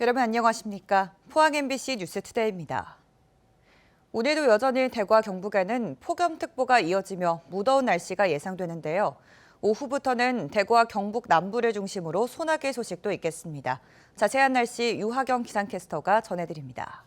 여러분 안녕하십니까? 포항 MBC 뉴스투데이입니다. 오늘도 여전히 대구와 경북에는 폭염특보가 이어지며 무더운 날씨가 예상되는데요. 오후부터는 대구와 경북 남부를 중심으로 소나기 소식도 있겠습니다. 자세한 날씨 유하경 기상캐스터가 전해드립니다.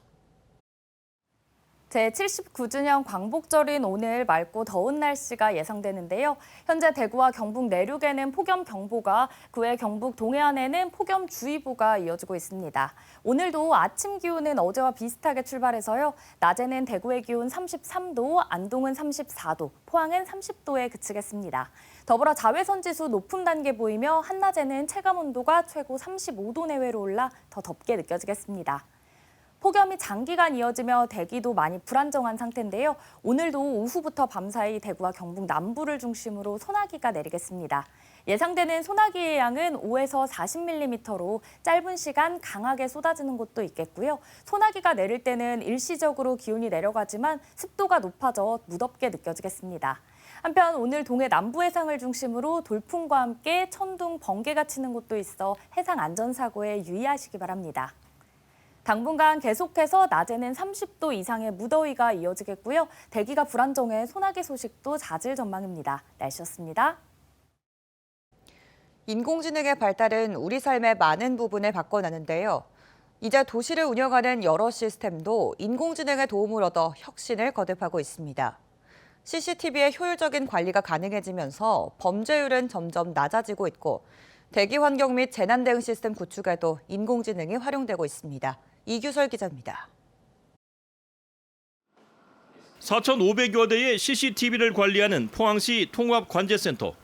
제79주년 광복절인 오늘 맑고 더운 날씨가 예상되는데요. 현재 대구와 경북 내륙에는 폭염경보가, 그 외 경북 동해안에는 폭염주의보가 이어지고 있습니다. 오늘도 아침 기온은 어제와 비슷하게 출발해서요. 낮에는 대구의 기온 33도, 안동은 34도, 포항은 30도에 그치겠습니다. 더불어 자외선 지수 높음 단계 보이며 한낮에는 체감온도가 최고 35도 내외로 올라 더 덥게 느껴지겠습니다. 폭염이 장기간 이어지며 대기도 많이 불안정한 상태인데요. 오늘도 오후부터 밤사이 대구와 경북 남부를 중심으로 소나기가 내리겠습니다. 예상되는 소나기의 양은 5에서 40mm로 짧은 시간 강하게 쏟아지는 곳도 있겠고요. 소나기가 내릴 때는 일시적으로 기온이 내려가지만 습도가 높아져 무덥게 느껴지겠습니다. 한편 오늘 동해 남부 해상을 중심으로 돌풍과 함께 천둥, 번개가 치는 곳도 있어 해상 안전사고에 유의하시기 바랍니다. 당분간 계속해서 낮에는 30도 이상의 무더위가 이어지겠고요. 대기가 불안정해 소나기 소식도 잦을 전망입니다. 날씨였습니다. 인공지능의 발달은 우리 삶의 많은 부분을 바꿔나는데요. 이제 도시를 운영하는 여러 시스템도 인공지능의 도움을 얻어 혁신을 거듭하고 있습니다. CCTV의 효율적인 관리가 가능해지면서 범죄율은 점점 낮아지고 있고 대기 환경 및 재난 대응 시스템 구축에도 인공지능이 활용되고 있습니다. 이규설 기자입니다. 4,500여 대의 CCTV를 관리하는 포항시 통합관제센터.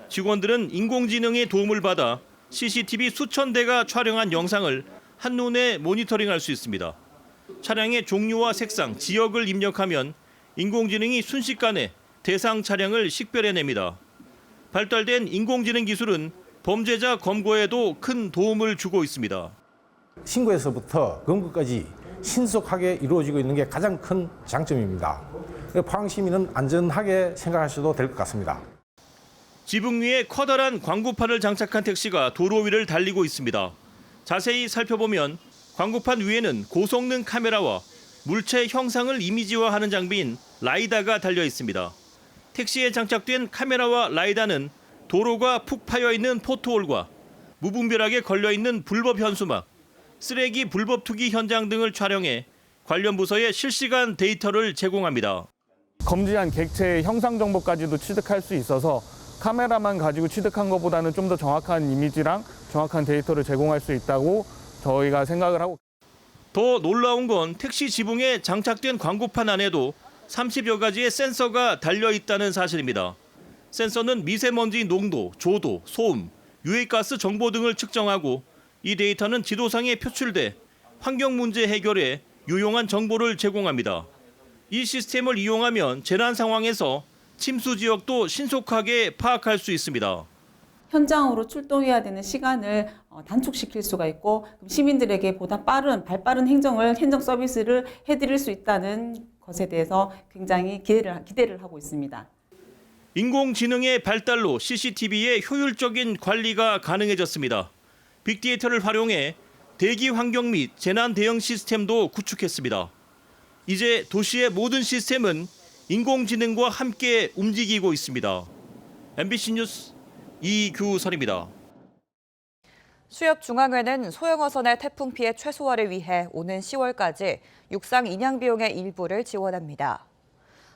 직원들은 인공지능의 도움을 받아 CCTV 수천 대가 촬영한 영상을 한눈에 모니터링할 수 있습니다. 차량의 종류와 색상, 지역을 입력하면 인공지능이 순식간에 대상 차량을 식별해냅니다. 발달된 인공지능 기술은 범죄자 검거에도 큰 도움을 주고 있습니다. 신고에서부터 검거까지 신속하게 이루어지고 있는 게 가장 큰 장점입니다. 포항 시민은 안전하게 생각하셔도 될 것 같습니다. 지붕 위에 커다란 광고판을 장착한 택시가 도로 위를 달리고 있습니다. 자세히 살펴보면 광고판 위에는 고성능 카메라와 물체 형상을 이미지화하는 장비인 라이다가 달려 있습니다. 택시에 장착된 카메라와 라이다는 도로가 푹 파여있는 포트홀과 무분별하게 걸려있는 불법 현수막, 쓰레기 불법 투기 현장 등을 촬영해 관련 부서에 실시간 데이터를 제공합니다. 검지한 객체의 형상 정보까지도 취득할 수 있어서 카메라만 가지고 취득한 것보다는 좀 더 정확한 이미지랑 정확한 데이터를 제공할 수 있다고 저희가 생각을 하고. 더 놀라운 건 택시 지붕에 장착된 광고판 안에도 30여 가지의 센서가 달려 있다는 사실입니다. 센서는 미세먼지 농도, 조도, 소음, 유해가스 정보 등을 측정하고 이 데이터는 지도상에 표출돼 환경 문제 해결에 유용한 정보를 제공합니다. 이 시스템을 이용하면 재난 상황에서 침수 지역도 신속하게 파악할 수 있습니다. 현장으로 출동해야 되는 시간을 단축시킬 수가 있고 시민들에게 보다 발빠른 행정 서비스를 해드릴 수 있다는 것에 대해서 굉장히 기대를 하고 있습니다. 인공지능의 발달로 CCTV의 효율적인 관리가 가능해졌습니다. 빅데이터를 활용해 대기 환경 및 재난 대응 시스템도 구축했습니다. 이제 도시의 모든 시스템은 인공지능과 함께 움직이고 있습니다. MBC 뉴스 이규설입니다. 수협중앙회는 소형어선의 태풍 피해 최소화를 위해 오는 10월까지 육상 인양 비용의 일부를 지원합니다.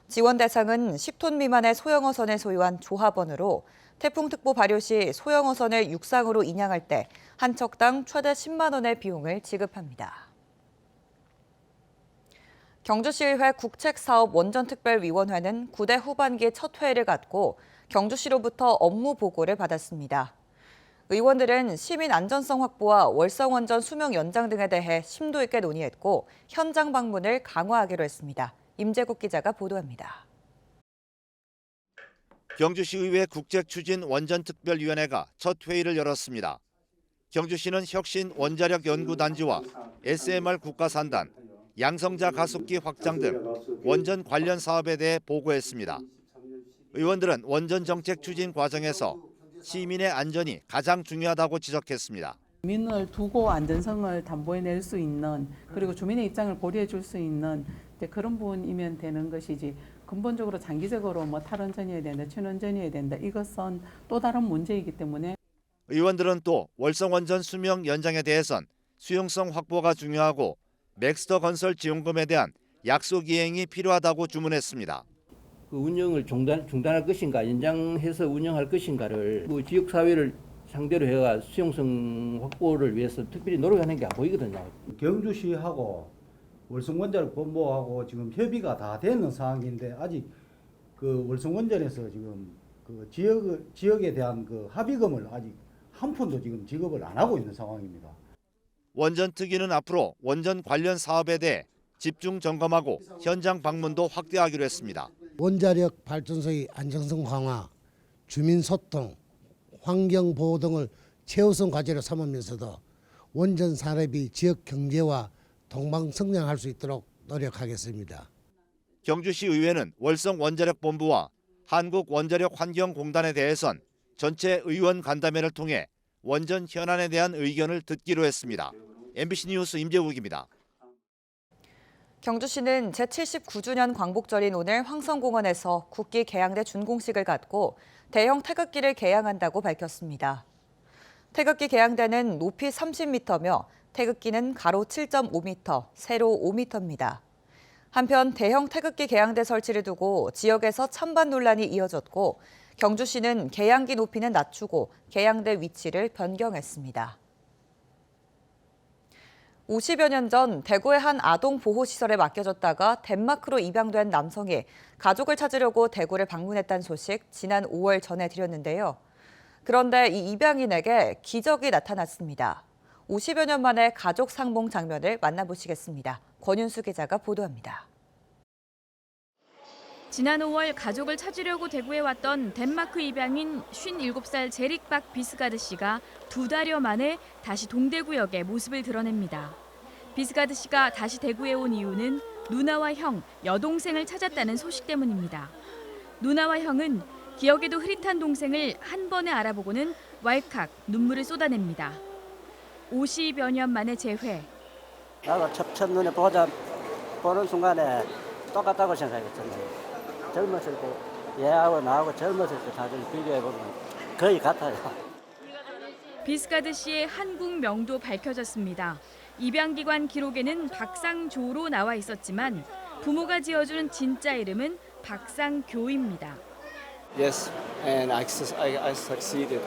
지원 대상은 10톤 미만의 소형어선을 소유한 조합원으로 태풍특보 발효 시 소형어선을 육상으로 인양할 때 한 척당 최대 10만 원의 비용을 지급합니다. 경주시의회 국책사업 원전특별위원회는 9대 후반기 첫 회의를 갖고 경주시로부터 업무 보고를 받았습니다. 의원들은 시민 안전성 확보와 월성원전 수명 연장 등에 대해 심도 있게 논의했고 현장 방문을 강화하기로 했습니다. 임재국 기자가 보도합니다. 경주시의회 국책추진 원전특별위원회가 첫 회의를 열었습니다. 경주시는 혁신 원자력 연구단지와 SMR 국가산단, 양성자 가속기 확장 등 원전 관련 사업에 대해 보고했습니다. 의원들은 원전 정책 추진 과정에서 시민의 안전이 가장 중요하다고 지적했습니다. 주민을 두고 안전성을 담보해낼 수 있는 그리고 주민의 입장을 고려해 줄 수 있는 그런 부분이면 되는 것이지 근본적으로 장기적으로 뭐 탈원전이어야 된다, 친원전이어야 된다 이것은 또 다른 문제이기 때문에 의원들은 또 월성원전 수명 연장에 대해선 수용성 확보가 중요하고 맥스터 건설 지원금에 대한 약속 이행이 필요하다고 주문했습니다. 그 운영을 중단할 것인가 연장해서 운영할 것인가를 그 지역사회를 상대로 해가 수용성 확보를 위해서 특별히 노력하는 게 안 보이거든요. 경주시하고 월성원자력본부하고 지금 협의가 다 되는 상황인데 아직 그 월성원전에서 지금 그 지역에 대한 그 합의금을 아직 한 푼도 지금 지급을 안 하고 있는 상황입니다. 원전 특위는 앞으로 원전 관련 사업에 대해 집중 점검하고 현장 방문도 확대하기로 했습니다. 원자력 발전소의 안정성 강화, 주민 소통, 환경 보호 등을 최우선 과제로 삼으면서도 원전 산업이 지역 경제와 동방 성장할 수 있도록 노력하겠습니다. 경주시 의회는 월성원자력본부와 한국원자력환경공단에 대해선 전체 의원 간담회를 통해 원전 현안에 대한 의견을 듣기로 했습니다. MBC 뉴스 임재욱입니다. 경주시는 제79주년 광복절인 오늘 황성공원에서 국기 개양대 준공식을 갖고 대형 태극기를 개양한다고 밝혔습니다. 태극기 개양대는 높이 30m며 태극기는 가로 7.5m, 세로 5m입니다. 한편 대형 태극기 개양대 설치를 두고 지역에서 찬반 논란이 이어졌고 경주시는 개양기 높이는 낮추고 개양대 위치를 변경했습니다. 50여 년 전 대구의 한 아동 보호시설에 맡겨졌다가 덴마크로 입양된 남성이 가족을 찾으려고 대구를 방문했다는 소식 지난 5월 전해드렸는데요. 그런데 이 입양인에게 기적이 나타났습니다. 50여 년 만에 가족 상봉 장면을 만나보시겠습니다. 권윤수 기자가 보도합니다. 지난 5월 가족을 찾으려고 대구에 왔던 덴마크 입양인 57살 제릭박 비스가드 씨가 2달여 만에 다시 동대구역에 모습을 드러냅니다. 비스가드 씨가 다시 대구에 온 이유는 누나와 형, 여동생을 찾았다는 소식 때문입니다. 누나와 형은 기억에도 흐릿한 동생을 한 번에 알아보고는 왈칵 눈물을 쏟아냅니다. 50여 년 만에 재회. 나도 첫눈에 보는 순간에 똑같다고 생각했잖아요. 젊었을 때 얘하고 나하고 젊었을 때 다들 비교해보면 거의 같아요. 비스가드 씨의 한국 명도 밝혀졌습니다. 입양기관 기록에는 박상조로 나와 있었지만 부모가 지어준 진짜 이름은 박상교입니다. Yes, and I succeeded,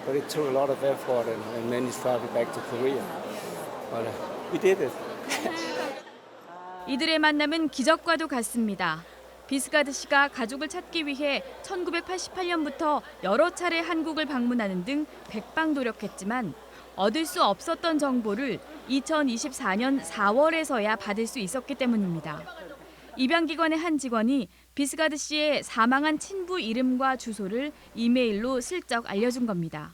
but it took a lot of effort and many traveled back to Korea. But we did it. 이들의 만남은 기적과도 같습니다. 비스가드 씨가 가족을 찾기 위해 1988년부터 여러 차례 한국을 방문하는 등 백방도력했지만 얻을 수 없었던 정보를 2024년 4월에서야 받을 수 있었기 때문입니다. 입양기관의 한 직원이 비스가드 씨의 사망한 친부 이름과 주소를 이메일로 슬쩍 알려준 겁니다.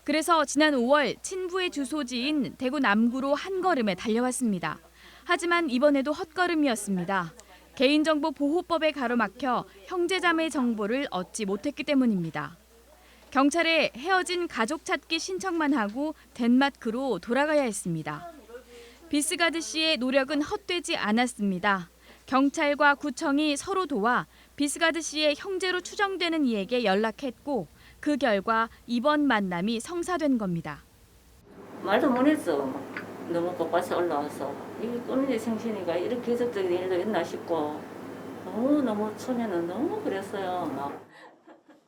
그래서 지난 5월 친부의 주소지인 대구 남구로 한 걸음에 달려왔습니다. 하지만 이번에도 헛걸음이었습니다. 개인정보보호법에 가로막혀 형제자매 정보를 얻지 못했기 때문입니다. 경찰에 헤어진 가족 찾기 신청만 하고 덴마크로 돌아가야 했습니다. 비스가드 씨의 노력은 헛되지 않았습니다. 경찰과 구청이 서로 도와 비스가드 씨의 형제로 추정되는 이에게 연락했고 그 결과 이번 만남이 성사된 겁니다. 말도 못했어. 너무 볶아서 올라와서 이 꼬미네 생신이가 이렇게 계속적인 일도 있나 싶고 너무 처녀는 너무 그랬어요. 막.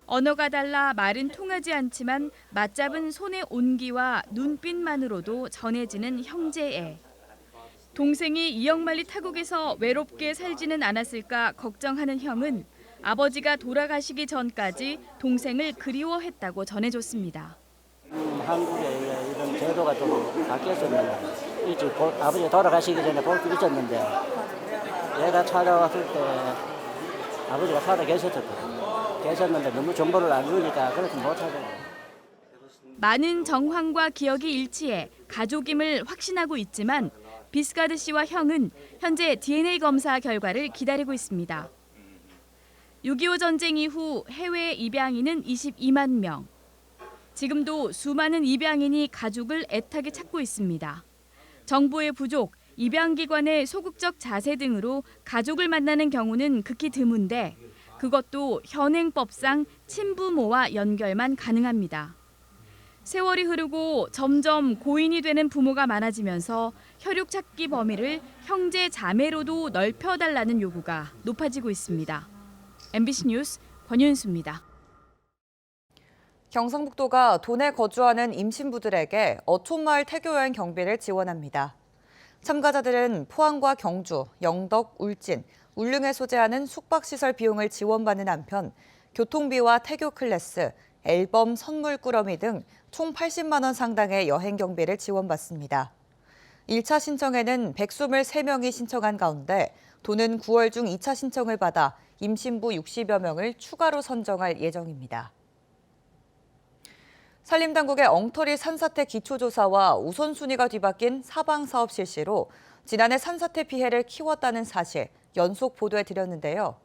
언어가 달라 말은 통하지 않지만 맞잡은 손의 온기와 눈빛만으로도 전해지는 형제애. 동생이 이영만리 타국에서 외롭게 살지는 않았을까 걱정하는 형은 아버지가 돌아가시기 전까지 동생을 그리워했다고 전해줬습니다. 한국의 이런 제도가 좀 바뀌었었는데 일찍 아버지가 돌아가시기 전에 볼 수 있었는데 얘가 찾아왔을 때 아버지가 살아 계셨는데 너무 정보를 안 주니까 그래서 못 찾아요. 많은 정황과 기억이 일치해 가족임을 확신하고 있지만 비스가드 씨와 형은 현재 DNA 검사 결과를 기다리고 있습니다. 6.25 전쟁 이후 해외 입양인은 22만 명. 지금도 수많은 입양인이 가족을 애타게 찾고 있습니다. 정보의 부족, 입양기관의 소극적 자세 등으로 가족을 만나는 경우는 극히 드문데 그것도 현행법상 친부모와 연결만 가능합니다. 세월이 흐르고 점점 고인이 되는 부모가 많아지면서 혈육 찾기 범위를 형제 자매로도 넓혀달라는 요구가 높아지고 있습니다. MBC 뉴스 권윤수입니다. 경상북도가 도내 거주하는 임신부들에게 어촌마을 태교여행 경비를 지원합니다. 참가자들은 포항과 경주, 영덕, 울진, 울릉에 소재하는 숙박시설 비용을 지원받는 한편 교통비와 태교 클래스, 앨범, 선물 꾸러미 등 총 80만 원 상당의 여행 경비를 지원받습니다. 1차 신청에는 123명이 신청한 가운데 도는 9월 중 2차 신청을 받아 임신부 60여 명을 추가로 선정할 예정입니다. 산림당국의 엉터리 산사태 기초조사와 우선순위가 뒤바뀐 사방사업 실시로 지난해 산사태 피해를 키웠다는 사실 연속 보도해드렸는데요.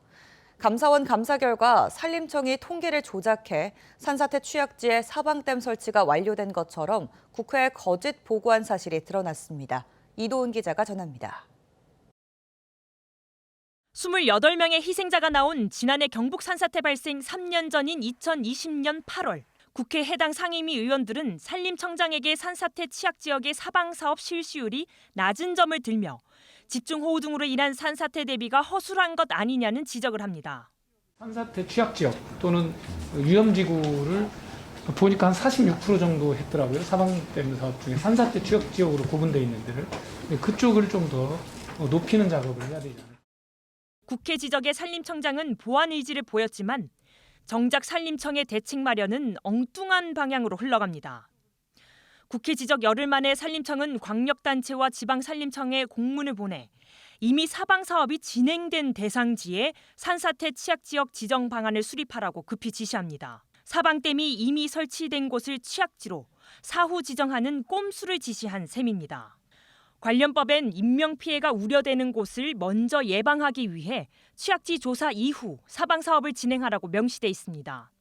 감사원 감사 결과 산림청이 통계를 조작해 산사태 취약지에 사방댐 설치가 완료된 것처럼 국회에 거짓 보고한 사실이 드러났습니다. 이도훈 기자가 전합니다. 28명의 희생자가 나온 지난해 경북 산사태 발생 3년 전인 2020년 8월. 국회 해당 상임위 의원들은 산림청장에게 산사태 취약지역의 사방사업 실시율이 낮은 점을 들며 집중호우 등으로 인한 산사태 대비가 허술한 것 아니냐는 지적을 합니다. 산사태 취약지역 또는 위험지구를 보니까 한 46% 정도 했더라고요. 사방댐 사업 중에 산사태 취약지역으로 구분되어 있는 데를. 그쪽을 좀 더 높이는 작업을 해야 되지 않을까. 국회 지적에 산림청장은 보완 의지를 보였지만 정작 산림청의 대책 마련은 엉뚱한 방향으로 흘러갑니다. 국회 지적 열흘 만에 산림청은 광역단체와 지방산림청에 공문을 보내 이미 사방사업이 진행된 대상지에 산사태 취약지역 지정 방안을 수립하라고 급히 지시합니다. 사방댐이 이미 설치된 곳을 취약지로 사후 지정하는 꼼수를 지시한 셈입니다. 관련 법엔 인명피해가 우려되는 곳을 먼저 예방하기 위해 취약지 조사 이후 사방사업을 진행하라고 명시돼 있습니다.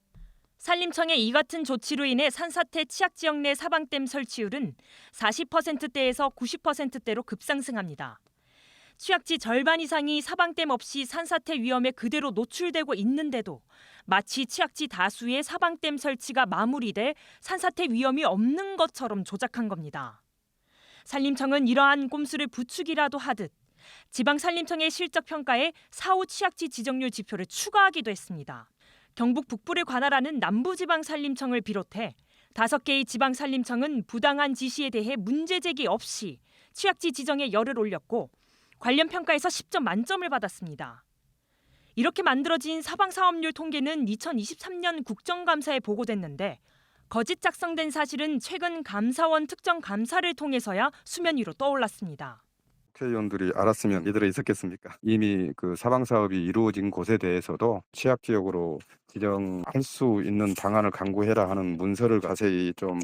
산림청의 이 같은 조치로 인해 산사태 취약지역 내 사방댐 설치율은 40%대에서 90%대로 급상승합니다. 취약지 절반 이상이 사방댐 없이 산사태 위험에 그대로 노출되고 있는데도 마치 취약지 다수의 사방댐 설치가 마무리돼 산사태 위험이 없는 것처럼 조작한 겁니다. 산림청은 이러한 꼼수를 부추기라도 하듯 지방산림청의 실적평가에 사후 취약지 지정률 지표를 추가하기도 했습니다. 경북 북부를 관할하는 남부지방산림청을 비롯해 5개의 지방산림청은 부당한 지시에 대해 문제 제기 없이 취약지 지정에 열을 올렸고 관련 평가에서 10점 만점을 받았습니다. 이렇게 만들어진 사방사업률 통계는 2023년 국정감사에 보고됐는데 거짓 작성된 사실은 최근 감사원 특정 감사를 통해서야 수면 위로 떠올랐습니다. 국회의원들이 알았으면 이대로 있었겠습니까? 이미 그 사방 사업이 이루어진 곳에 대해서도 취약 지역으로 지정할 수 있는 방안을 강구해라 하는 문서를 자세히 좀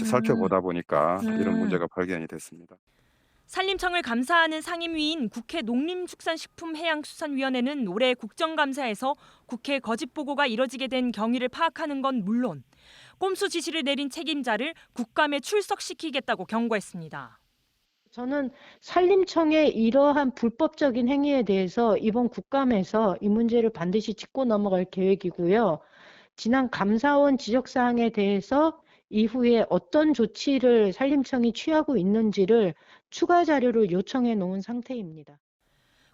살펴보다 보니까 이런 문제가 발견이 됐습니다. 산림청을 감사하는 상임위인 국회 농림축산식품해양수산위원회는 올해 국정감사에서 국회 거짓 보고가 이뤄지게 된 경위를 파악하는 건 물론 꼼수 지시를 내린 책임자를 국감에 출석시키겠다고 경고했습니다. 저는 산림청의 이러한 불법적인 행위에 대해서 이번 국감에서 이 문제를 반드시 짚고 넘어갈 계획이고요. 지난 감사원 지적사항에 대해서 이후에 어떤 조치를 산림청이 취하고 있는지를 추가 자료를 요청해 놓은 상태입니다.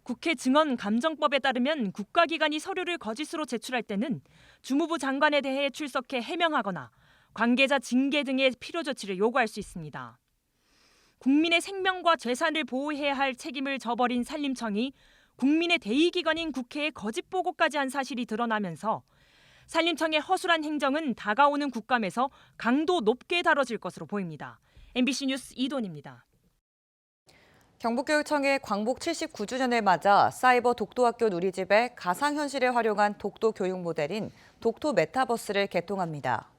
국회 증언감정법에 따르면 국가기관이 서류를 거짓으로 제출할 때는 주무부 장관에 대해 출석해 해명하거나 관계자 징계 등의 필요 조치를 요구할 수 있습니다. 국민의 생명과 재산을 보호해야 할 책임을 저버린 산림청이 국민의 대의기관인 국회에 거짓 보고까지 한 사실이 드러나면서 산림청의 허술한 행정은 다가오는 국감에서 강도 높게 다뤄질 것으로 보입니다. MBC 뉴스 이돈입니다. 경북교육청이 광복 79주년을 맞아 사이버 독도학교 누리집에 가상현실을 활용한 독도 교육 모델인 독도 메타버스를 개통합니다.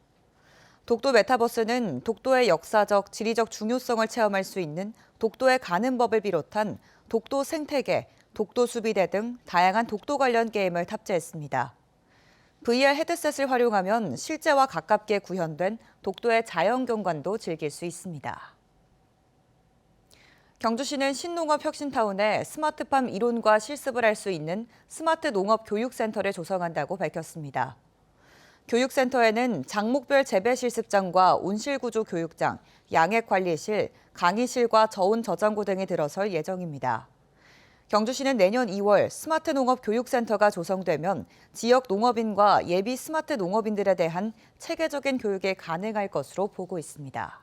독도 메타버스는 독도의 역사적, 지리적 중요성을 체험할 수 있는 독도에 가는 법을 비롯한 독도 생태계, 독도 수비대 등 다양한 독도 관련 게임을 탑재했습니다. VR 헤드셋을 활용하면 실제와 가깝게 구현된 독도의 자연경관도 즐길 수 있습니다. 경주시는 신농업 혁신타운에 스마트팜 이론과 실습을 할 수 있는 스마트 농업 교육센터를 조성한다고 밝혔습니다. 교육센터에는 작목별 재배 실습장과 온실구조 교육장, 양액관리실, 강의실과 저온 저장고 등이 들어설 예정입니다. 경주시는 내년 2월 스마트 농업 교육센터가 조성되면 지역 농업인과 예비 스마트 농업인들에 대한 체계적인 교육이 가능할 것으로 보고 있습니다.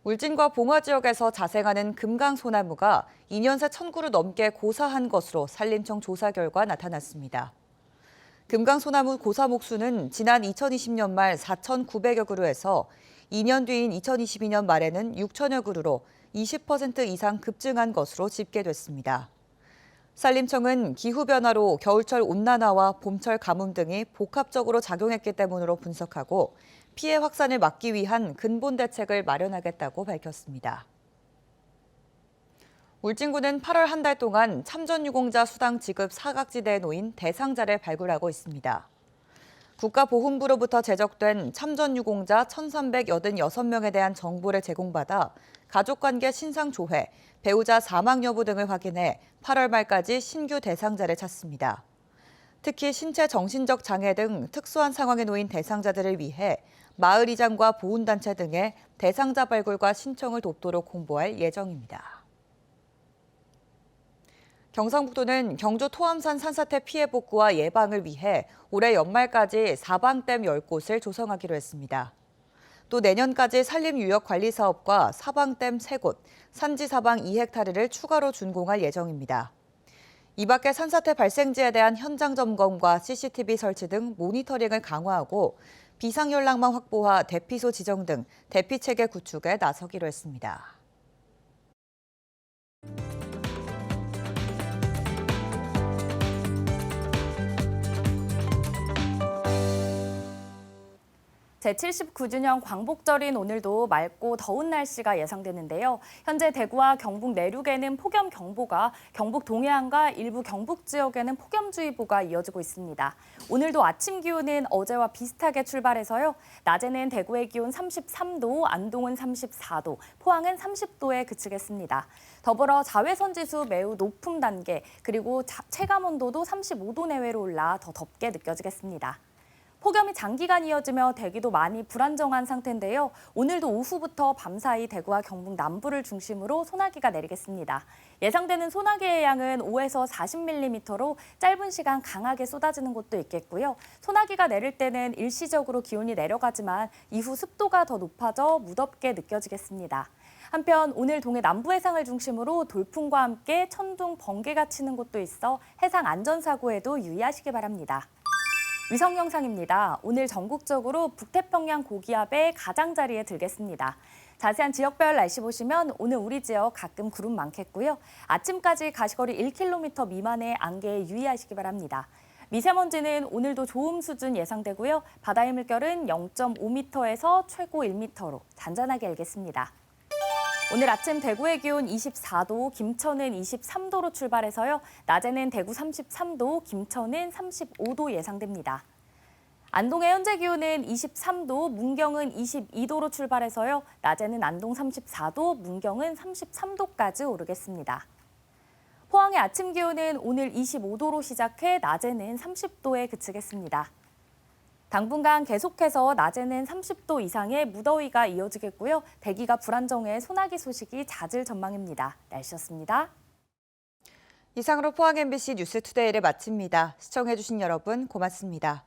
울진과 봉화 지역에서 자생하는 금강소나무가 2년 새 1,000그루 넘게 고사한 것으로 산림청 조사 결과 나타났습니다. 금강소나무 고사 목수는 지난 2020년 말 4,900여 그루에서 2년 뒤인 2022년 말에는 6천여 그루로 20% 이상 급증한 것으로 집계됐습니다. 산림청은 기후변화로 겨울철 온난화와 봄철 가뭄 등이 복합적으로 작용했기 때문으로 분석하고 피해 확산을 막기 위한 근본 대책을 마련하겠다고 밝혔습니다. 울진군은 8월 한 달 동안 참전유공자 수당 지급 사각지대에 놓인 대상자를 발굴하고 있습니다. 국가보훈부로부터 제적된 참전유공자 1,386명에 대한 정보를 제공받아 가족관계 신상조회, 배우자 사망 여부 등을 확인해 8월 말까지 신규 대상자를 찾습니다. 특히 신체 정신적 장애 등 특수한 상황에 놓인 대상자들을 위해 마을이장과 보훈단체 등의 대상자 발굴과 신청을 돕도록 홍보할 예정입니다. 경상북도는 경주 토암산 산사태 피해 복구와 예방을 위해 올해 연말까지 사방댐 10곳을 조성하기로 했습니다. 또 내년까지 산림유역관리사업과 사방댐 3곳, 산지사방 2헥타르를 추가로 준공할 예정입니다. 이 밖에 산사태 발생지에 대한 현장 점검과 CCTV 설치 등 모니터링을 강화하고 비상연락망 확보와 대피소 지정 등 대피체계 구축에 나서기로 했습니다. 제79주년 광복절인 오늘도 맑고 더운 날씨가 예상되는데요. 현재 대구와 경북 내륙에는 폭염경보가, 경북 동해안과 일부 경북 지역에는 폭염주의보가 이어지고 있습니다. 오늘도 아침 기온은 어제와 비슷하게 출발해서요. 낮에는 대구의 기온 33도, 안동은 34도, 포항은 30도에 그치겠습니다. 더불어 자외선지수 매우 높음 단계, 그리고 체감온도도 35도 내외로 올라 더 덥게 느껴지겠습니다. 폭염이 장기간 이어지며 대기도 많이 불안정한 상태인데요. 오늘도 오후부터 밤사이 대구와 경북 남부를 중심으로 소나기가 내리겠습니다. 예상되는 소나기의 양은 5에서 40mm로 짧은 시간 강하게 쏟아지는 곳도 있겠고요. 소나기가 내릴 때는 일시적으로 기온이 내려가지만 이후 습도가 더 높아져 무덥게 느껴지겠습니다. 한편 오늘 동해 남부 해상을 중심으로 돌풍과 함께 천둥, 번개가 치는 곳도 있어 해상 안전사고에도 유의하시기 바랍니다. 위성 영상입니다. 오늘 전국적으로 북태평양 고기압의 가장자리에 들겠습니다. 자세한 지역별 날씨 보시면 오늘 우리 지역 가끔 구름 많겠고요. 아침까지 가시거리 1km 미만의 안개에 유의하시기 바랍니다. 미세먼지는 오늘도 좋음 수준 예상되고요. 바다의 물결은 0.5m에서 최고 1m로 잔잔하게 일겠습니다. 오늘 아침 대구의 기온 24도, 김천은 23도로 출발해서요. 낮에는 대구 33도, 김천은 35도 예상됩니다. 안동의 현재 기온은 23도, 문경은 22도로 출발해서요. 낮에는 안동 34도, 문경은 33도까지 오르겠습니다. 포항의 아침 기온은 오늘 25도로 시작해 낮에는 30도에 그치겠습니다. 당분간 계속해서 낮에는 30도 이상의 무더위가 이어지겠고요. 대기가 불안정해 소나기 소식이 잦을 전망입니다. 날씨였습니다. 이상으로 포항 MBC 뉴스투데이를 마칩니다. 시청해주신 여러분 고맙습니다.